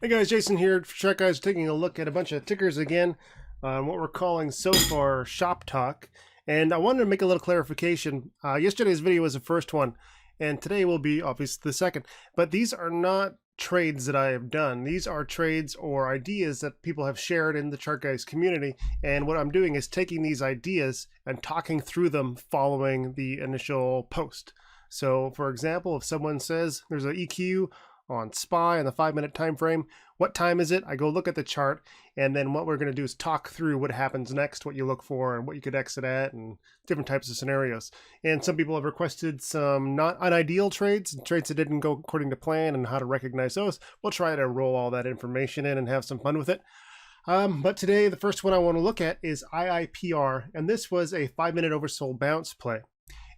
Hey guys, Jason here. TheChartGuys taking a look at a bunch of tickers again on what we're calling so far shop talk. And I wanted to make a little clarification. Yesterday's video was the first one, and today will be obviously the second. But these are not trades that I have done. These are trades or ideas that people have shared in the TheChartGuys community. And what I'm doing is taking these ideas and talking through them following the initial post. So for example, if someone says there's an EQ on SPY on the 5-minute time frame, what time is it? I go look at the chart, and then what we're going to do is talk through what happens next, what you look for, and what you could exit at, and different types of scenarios. And some people have requested some not unideal trades that didn't go according to plan, and how to recognize those. We'll try to roll all that information in and have some fun with it. But today, the first one I want to look at is IIPR, and this was a 5-minute oversold bounce play.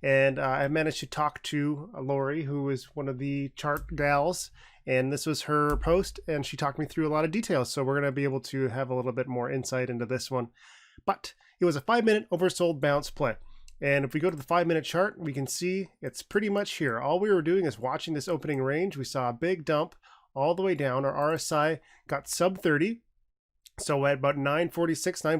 And I managed to talk to Lori, who is one of the chart gals, and this was her post, and she talked me through a lot of details. So we're going to be able to have a little bit more insight into this one. But it was a 5-minute oversold bounce play. And if we go to the 5-minute chart, we can see it's pretty much here. All we were doing is watching this opening range. We saw a big dump all the way down. Our RSI got sub 30. So at about 9:46,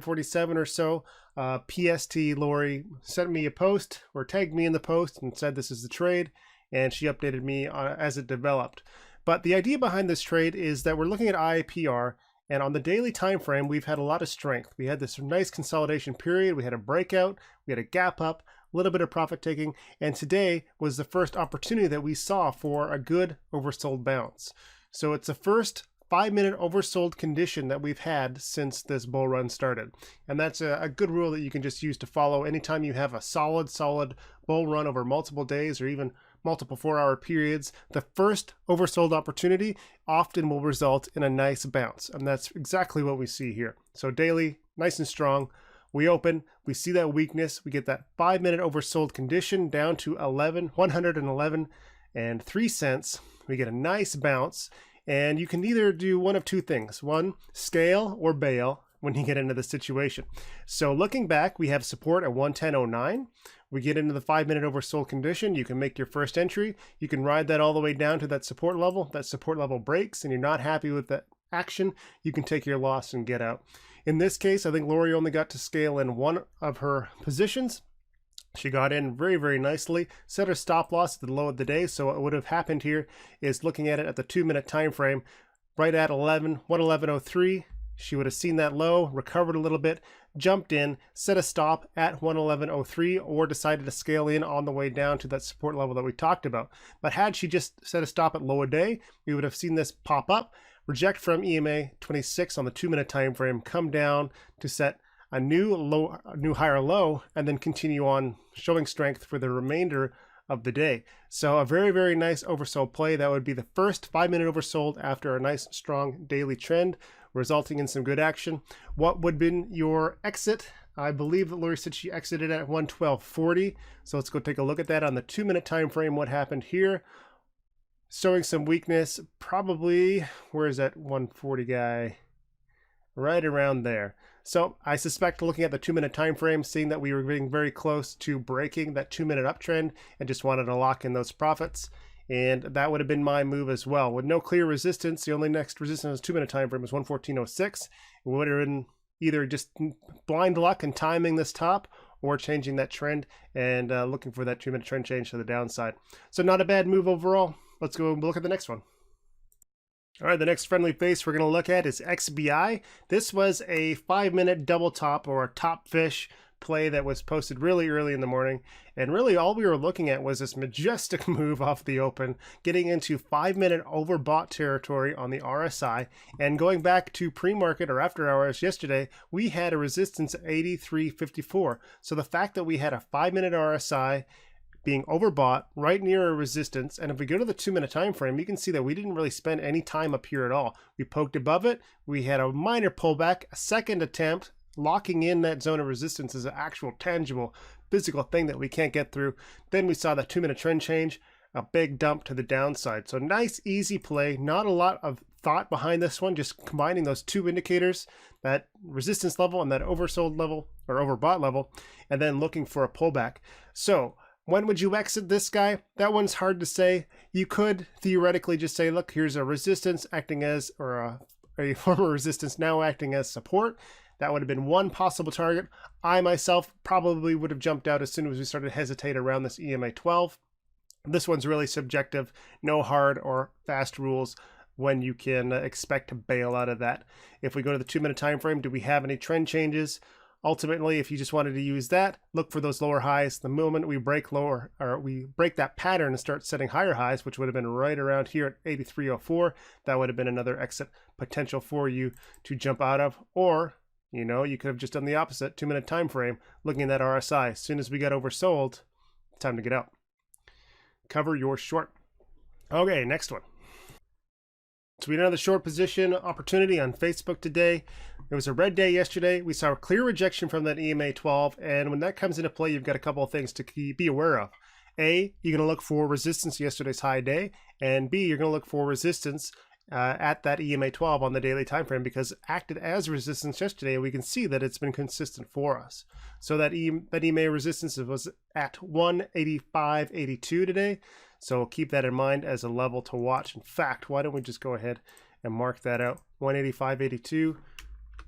9:47 or so, PST Lori sent me a post or tagged me in the post and said this is the trade, and she updated me as it developed. But the idea behind this trade is that we're looking at IIPR, and on the daily time frame, we've had a lot of strength. We had this nice consolidation period. We had a breakout. We had a gap up, a little bit of profit taking, and today was the first opportunity that we saw for a good oversold bounce. So it's the first 5-minute oversold condition that we've had since this bull run started. And that's a good rule that you can just use to follow anytime you have a solid bull run over multiple days or even multiple 4-hour periods. The first oversold opportunity often will result in a nice bounce. And that's exactly what we see here. So daily, nice and strong. We open, we see that weakness, we get that 5-minute oversold condition down to 111 and 3 cents. We get a nice bounce. And you can either do one of two things. One, scale or bail when you get into the situation. So looking back, we have support at 110.09. We get into the 5-minute oversold condition. You can make your first entry. You can ride that all the way down to that support level. That support level breaks and you're not happy with that action, you can take your loss and get out. In this case, I think Lori only got to scale in one of her positions. She got in very, very nicely, set her stop loss at the low of the day. So what would have happened here is looking at it at the 2-minute time frame, right at 111.03. She would have seen that low, recovered a little bit, jumped in, set a stop at 111.03, or decided to scale in on the way down to that support level that we talked about. But had she just set a stop at low a day, we would have seen this pop up, reject from EMA 26 on the 2-minute time frame, come down to set a new higher low, and then continue on showing strength for the remainder of the day. So a very, very nice oversold play. That would be the first 5-minute oversold after a nice strong daily trend, resulting in some good action. What would have been your exit? I believe that Lori said she exited at 112.40. So let's go take a look at that on the 2-minute time frame. What happened here? Showing some weakness, probably, where is that 140 guy? Right around there. So I suspect looking at the 2-minute time frame, seeing that we were getting very close to breaking that 2-minute uptrend and just wanted to lock in those profits. And that would have been my move as well. With no clear resistance, the only next resistance 2-minute time frame was 114.06. It would have been either just blind luck and timing this top or changing that trend and looking for that 2-minute trend change to the downside. So not a bad move overall. Let's go and look at the next one. All right, the next friendly face we're going to look at is XBI. This was a 5-minute double top or a top fish play that was posted really early in the morning. And really all we were looking at was this majestic move off the open, getting into 5-minute overbought territory on the RSI. And going back to pre-market or after hours yesterday, we had a resistance at 83.54. So the fact that we had a 5-minute RSI being overbought right near a resistance, and if we go to the 2-minute time frame, you can see that we didn't really spend any time up here at all. We poked above it, we had a minor pullback, a second attempt, locking in that zone of resistance is an actual tangible physical thing that we can't get through. Then we saw that 2-minute trend change, a big dump to the downside. So nice, easy play, not a lot of thought behind this one, just combining those two indicators, that resistance level and that oversold level or overbought level, and then looking for a pullback. So When would you exit this guy? That one's hard to say. You could theoretically just say, look, here's a resistance acting as, or a former resistance now acting as support. That would have been one possible target. I myself probably would have jumped out as soon as we started to hesitate around this EMA 12. This one's really subjective. No hard or fast rules when you can expect to bail out of that. If we go to the 2-minute time frame, do we have any trend changes? Ultimately, if you just wanted to use that, look for those lower highs. The moment we break lower, or we break that pattern and start setting higher highs, which would have been right around here at 83.04, that would have been another exit potential for you to jump out of. Or, you know, you could have just done the opposite, 2-minute time frame, looking at that RSI. As soon as we got oversold, time to get out. Cover your short. Okay, next one. So we had another short position opportunity on Facebook today. It was a red day yesterday. We saw a clear rejection from that EMA 12, and when that comes into play, you've got a couple of things to be aware of. A, you're going to look for resistance yesterday's high day, and B, you're going to look for resistance at that EMA 12 on the daily time frame, because it acted as resistance yesterday, and we can see that it's been consistent for us. So that EMA resistance was at 185.82 today. So keep that in mind as a level to watch. In fact, why don't we just go ahead and mark that out, 185.82,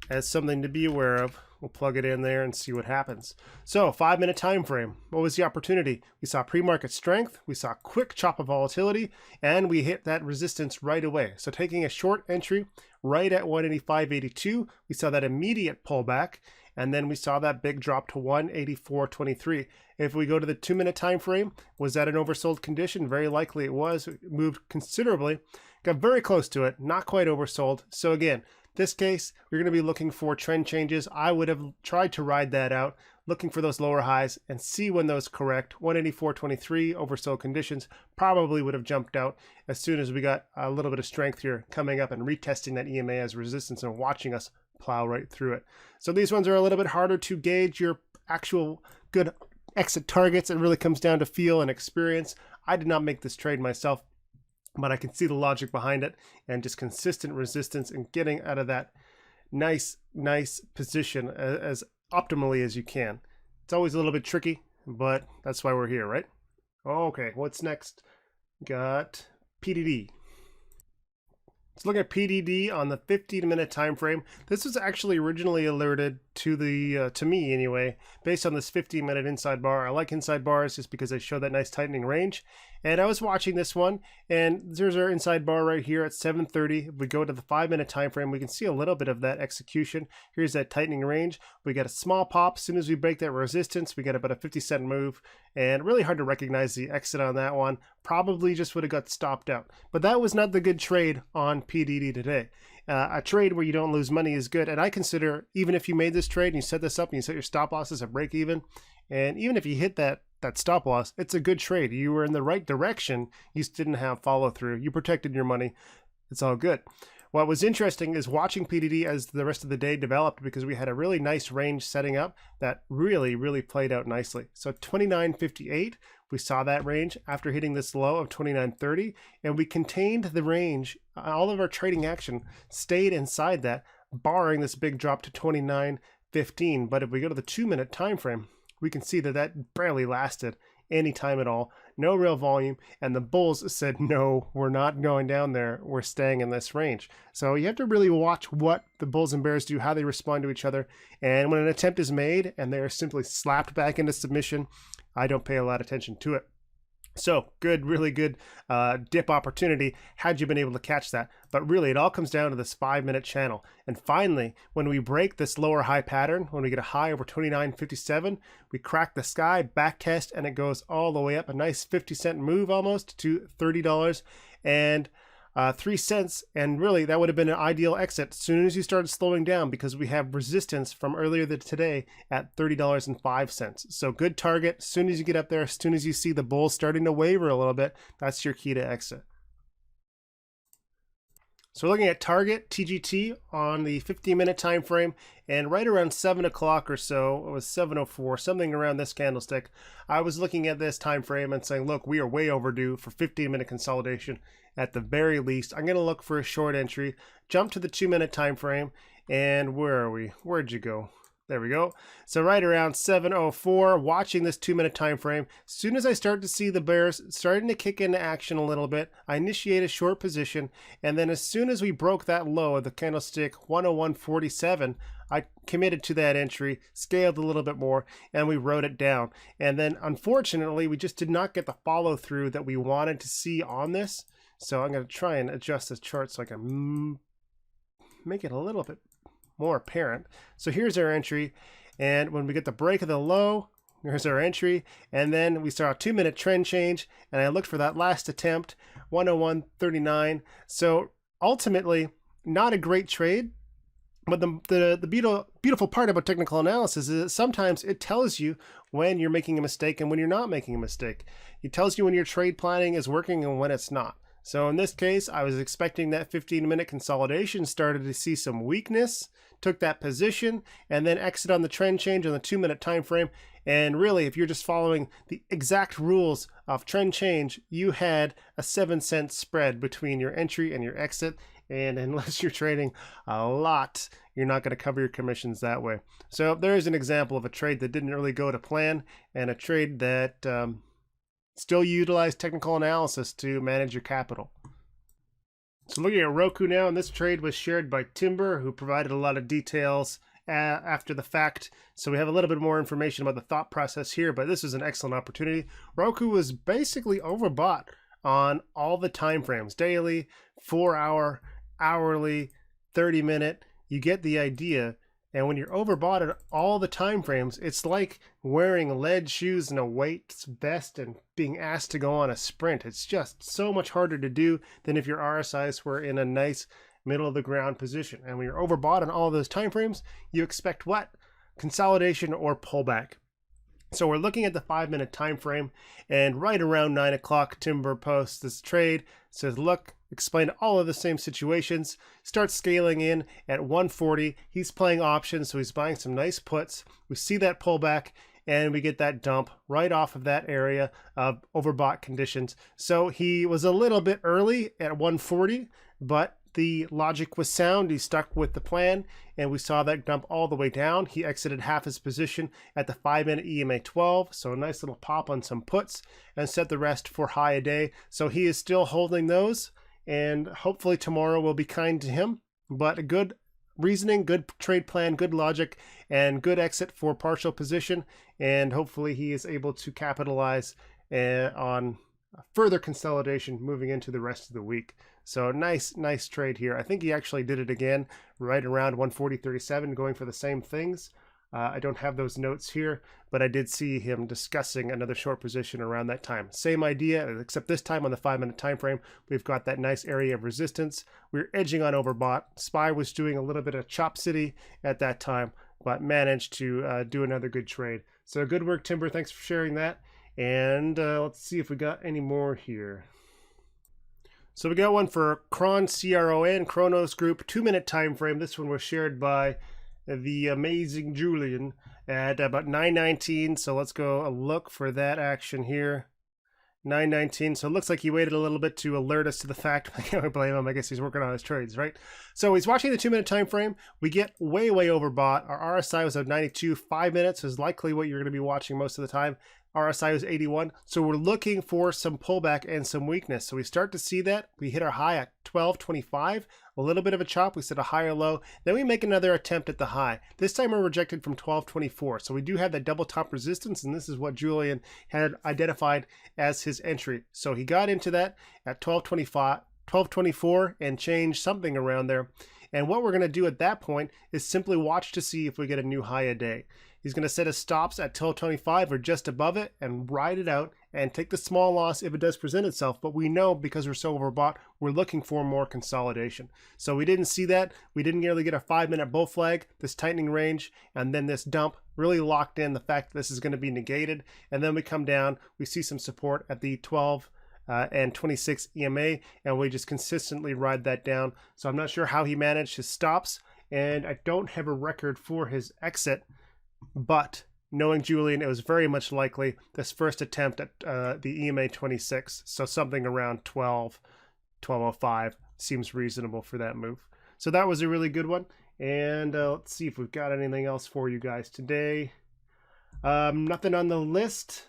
as something to be aware of. We'll plug it in there and see what happens. So 5-minute time frame. What was the opportunity? We saw pre-market strength, we saw quick chop of volatility, and we hit that resistance right away. So taking a short entry right at 185.82, we saw that immediate pullback, and then we saw that big drop to 184.23. If we go to the 2-minute time frame, was that an oversold condition? Very likely it was. It moved considerably, got very close to it, not quite oversold. So again, this case, you're going to be looking for trend changes. I would have tried to ride that out, looking for those lower highs and see when those correct. 184.23 oversold conditions, probably would have jumped out as soon as we got a little bit of strength here coming up and retesting that EMA as resistance and watching us plow right through it. So these ones are a little bit harder to gauge your actual good exit targets. It really comes down to feel and experience. I did not make this trade myself, but I can see the logic behind it and just consistent resistance and getting out of that nice position as optimally as you can. It's always a little bit tricky, but that's why we're here, right? Okay, what's next? Got PDD. Let's look at PDD on the 15-minute time frame. This was actually originally alerted to me anyway, based on this 15-minute inside bar. I like inside bars just because they show that nice tightening range. And I was watching this one, and there's our inside bar right here at 7:30. If we go to the 5-minute time frame, we can see a little bit of that execution. Here's that tightening range. We got a small pop. As soon as we break that resistance, we get about a 50-cent move, and really hard to recognize the exit on that one. Probably just would have got stopped out. But that was not the good trade on PDD today. A trade where you don't lose money is good, and I consider, even if you made this trade and you set this up and you set your stop losses at break even, and even if you hit that stop loss, it's a good trade. You were in the right direction. You just didn't have follow through. You protected your money. It's all good. What was interesting is watching PDD as the rest of the day developed, because we had a really nice range setting up that really played out nicely. So 29.58, we saw that range after hitting this low of 29.30, and we contained the range. All of our trading action stayed inside that, barring this big drop to 29.15. But if we go to the 2-minute time frame, we can see that that barely lasted any time at all. No real volume, and the bulls said, no, we're not going down there. We're staying in this range. So you have to really watch what the bulls and bears do, how they respond to each other. And when an attempt is made and they're simply slapped back into submission, I don't pay a lot of attention to it. So good, really good dip opportunity had you been able to catch that. But really, it all comes down to this 5-minute channel. And finally, when we break this lower high pattern, when we get a high over 29.57, we crack the sky, back test, and it goes all the way up. A nice 50-cent move almost to $30 and 3 cents. And really, that would have been an ideal exit as soon as you started slowing down, because we have resistance from earlier today at $30.05. So good target. As soon as you get up there, as soon as you see the bulls starting to waver a little bit, that's your key to exit. So we're looking at target TGT on the 15-minute time frame, and right around 7 o'clock or so, it was 7:04, something around this candlestick, I was looking at this time frame and saying, look, we are way overdue for 15-minute consolidation. At the very least, I'm going to look for a short entry, jump to the 2-minute time frame, and where are we? Where'd you go? There we go. So right around 7:04, watching this 2-minute time frame. As soon as I start to see the bears starting to kick into action a little bit, I initiate a short position, and then as soon as we broke that low of the candlestick 101.47, I committed to that entry, scaled a little bit more, and we wrote it down. And then unfortunately, we just did not get the follow through that we wanted to see on this. So I'm going to try and adjust this chart so I can make it a little bit more apparent. So here's our entry, and when we get the break of the low, here's our entry, and then we saw a 2-minute trend change, and I looked for that last attempt, 101.39. So ultimately, not a great trade, but the beautiful part about technical analysis is that sometimes it tells you when you're making a mistake and when you're not making a mistake. It tells you when your trade planning is working and when it's not. So in this case, I was expecting that 15-minute consolidation, started to see some weakness, took that position, and then exit on the trend change on the 2-minute time frame. And really, if you're just following the exact rules of trend change, you had a 7-cent spread between your entry and your exit. And unless you're trading a lot, you're not going to cover your commissions that way. So there's an example of a trade that didn't really go to plan, and a trade that still utilize technical analysis to manage your capital. So looking at Roku now, and this trade was shared by Timber, who provided a lot of details after the fact. So we have a little bit more information about the thought process here, but this is an excellent opportunity. Roku was basically overbought on all the time frames, daily, 4-hour, hourly, 30-minute. You get the idea. And when you're overbought at all the time frames, it's like wearing lead shoes and a weights vest and being asked to go on a sprint. It's just so much harder to do than if your RSIs were in a nice middle of the ground position. And when you're overbought on all those time frames, you expect what? Consolidation or pullback. So we're looking at the 5-minute time frame, and right around 9 o'clock, Timber posts this trade, says, look, explain all of the same situations, starts scaling in at 140. He's playing options, so he's buying some nice puts. We see that pullback, and we get that dump right off of that area of overbought conditions. So he was a little bit early at 140, but the logic was sound. He stuck with the plan, and we saw that dump all the way down. He exited half his position at the 5-minute EMA 12, so a nice little pop on some puts, and set the rest for high a day. So he is still holding those, and hopefully tomorrow will be kind to him. But a good reasoning, good trade plan, good logic, and good exit for partial position, and hopefully he is able to capitalize on further consolidation moving into the rest of the week. So nice trade here. I think he actually did it again right around 140.37, going for the same things. I don't have those notes here, but I did see him discussing another short position around that time. Same idea, except this time on the 5-minute time frame, we've got that nice area of resistance. We're edging on overbought. SPY was doing a little bit of chop city at that time, but managed to do another good trade. So good work, Timber. Thanks for sharing that. And let's see if we got any more here. So we got one for CRON, CRON, Chronos Group, 2-minute time frame. This one was shared by the amazing Julian at about 9:19. So let's go look for that action here. 9:19. So it looks like he waited a little bit to alert us to the fact. I can't blame him. I guess he's working on his trades, right? So he's watching the 2-minute time frame. We get way overbought. Our RSI was at 92. 5 minutes is likely what you're going to be watching most of the time. RSI was 81. So we're looking for some pullback and some weakness. So we start to see that. We hit our high at 12.25. A little bit of a chop. We set a higher low. Then we make another attempt at the high. This time we're rejected from 12.24. So we do have that double top resistance, and this is what Julian had identified as his entry. So he got into that at 12.25, 12.24 and change, something around there. And what we're going to do at that point is simply watch to see if we get a new high a day. He's going to set his stops at 12.25 or just above it and ride it out and take the small loss if it does present itself. But we know, because we're so overbought, we're looking for more consolidation. So we didn't see that. We didn't nearly get a 5-minute bull flag, this tightening range, and then this dump really locked in the fact that this is going to be negated. And then we come down, we see some support at the 12 and 26 EMA, and we just consistently ride that down. So I'm not sure how he managed his stops, and I don't have a record for his exit. But knowing Julian, it was very much likely this first attempt at the EMA 26, so something around 12, 12.05 seems reasonable for that move. So that was a really good one. And let's see if we've got anything else for you guys today. Nothing on the list.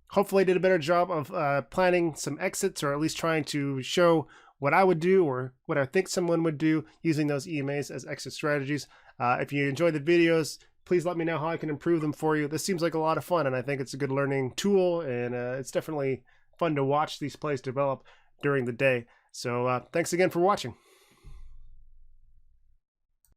Hopefully I did a better job of planning some exits, or at least trying to show what I would do or what I think someone would do using those EMAs as exit strategies. If you enjoy the videos, please let me know how I can improve them for you. This seems like a lot of fun, and I think it's a good learning tool, and it's definitely fun to watch these plays develop during the day. So thanks again for watching.